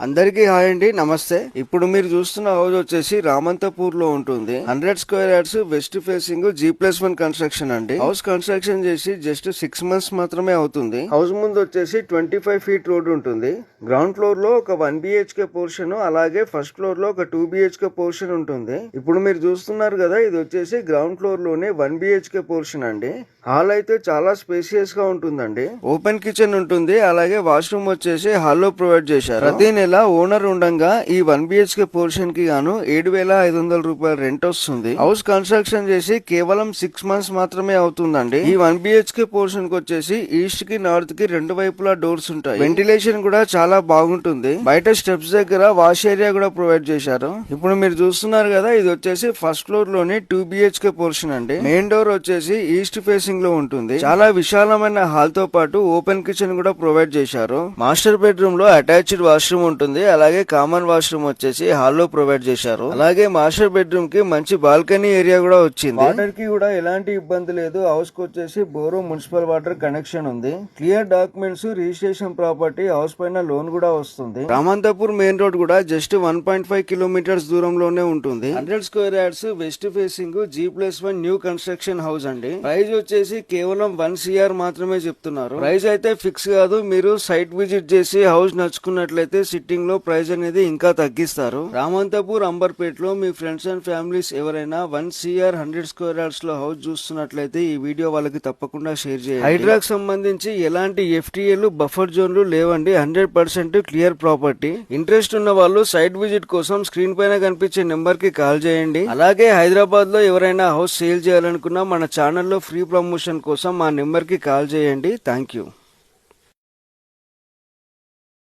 అందరికీ హాయ్ అండి, నమస్తే. ఇప్పుడు మీరు చూస్తున్న హౌస్ వచ్చేసి రామంతపూర్ లో ఉంటుంది. 100 square yards west facing G+1 construction అండి. హౌస్ కన్స్ట్రక్షన్ చేసి జస్ట్ 6 మంత్స్ మాత్రమే అవుతుంది. హౌస్ ముందు వచ్చేసి 25 ఫీట్ రోడ్ ఉంటుంది. గ్రౌండ్ ఫ్లోర్ లో ఒక 1 BHK పోర్షన్, అలాగే ఫస్ట్ ఫ్లోర్ లో ఒక 2 BHK పోర్షన్ ఉంటుంది. ఇప్పుడు మీరు చూస్తున్నారు కదా, ఇది వచ్చేసి గ్రౌండ్ ఫ్లోర్ లోనే 1 BHK పోర్షన్ అండి. హాల్ అయితే చాలా స్పేసియస్ గా ఉంటుందండి. ఓపెన్ కిచెన్ ఉంటుంది, అలాగే వాష్రూమ్ వచ్చేసి హాల్ లో ప్రొవైడ్ చేశారు. ప్రతి నెల ఓనర్ ఉండగా ఈ 1 BHK పోర్షన్ కి గాను 7,500 రూపాయలు రెంట్ వస్తుంది. హౌస్ కన్స్ట్రక్షన్ చేసి కేవలం 6 మంత్స్ మాత్రమే అవుతుందండి. ఈ 1 BHK పోర్షన్ కి వచ్చేసి ఈస్ట్ కి నార్త్ కి రెండు వైపులా డోర్స్ ఉంటాయి. వెంటిలేషన్ కూడా చాలా బాగుంటుంది. బయట స్టెప్స్ దగ్గర వాష్ ఏరియా కూడా ప్రొవైడ్ చేశారు. ఇప్పుడు మీరు చూస్తున్నారు కదా, ఇది వచ్చేసి ఫస్ట్ ఫ్లోర్ లోని 2 BHK పోర్షన్ అండి. మెయిన్ డోర్ వచ్చేసి ఈస్ట్ ఫేసింగ్ లో ఉంటుంది. చాలా విశాలమైన హాల్ తో పాటు ఓపెన్ కిచెన్ కూడా ప్రొవైడ్ చేశారు. మాస్టర్ బెడ్రూమ్ లో అటాచ్డ్ వాష్రూమ్ ఉంటుంది, అలాగే కామన్ వాష్రూమ్ వచ్చేసి హాల్ లో ప్రొవైడ్ చేశారు. అలాగే మాస్టర్ బెడ్రూమ్ కి మంచి బాల్కనీ ఏరియా కూడా వచ్చింది. వాటర్ కి కూడా ఎలాంటి ఇబ్బంది లేదు. హౌస్ కి వచ్చేసి బోరో మున్సిపల్ వాటర్ కనెక్షన్ ఉంది. Clear documents, registration property, house పైన లోన్ కూడా వస్తుంది. రామంతపూర్ మెయిన్ రోడ్ కూడా జస్ట్ 1.5 కిలోమీటర్స్ దూరంలోనే ఉంటుంది. 100 square yards west facing G+1 new construction house అండి. ప్రైస్ వచ్చేసి కేవలం 1 CR మాత్రమే చెప్తున్నారు. ప్రైస్ అయితే ఫిక్స్ కాదు. మీరు సైట్ విజిట్ చేసి హౌస్ నచ్చుకున్నట్లయితే సిట్టింగ్ లో ప్రైస్ అనేది ఇంకా తగ్గిస్తారు. రామంతపూర్, అంబర్పేట్ లో మీ ఫ్రెండ్స్ అండ్ ఫ్యామిలీస్ ఎవరైనా 1 CR 100 స్క్వేర్ యార్డ్స్ లో హౌస్ చూస్తున్నట్లయితే ఈ వీడియో వాళ్ళకి తప్పకుండా షేర్ చేయండి. హైడ్రాక్ సంబంధించి ఎలాంటి FTAలు, బఫర్ జోన్లు లేవండి. 100% క్లియర్ ప్రాపర్టీ. ఇంట్రెస్ట్ ఉన్న వాళ్ళు సైట్ విజిట్ కోసం స్క్రీన్ పైన కనిపించే నెంబర్ కి కాల్ చేయండి. అలాగే హైదరాబాద్ లో ఎవరైనా హౌస్ సేల్ చేయాలనుకున్నా మన ఛానల్లో ఫ్రీ ప్రమోషన్ కోసం మా నెంబర్ కి కాల్ చేయండి. Thank you.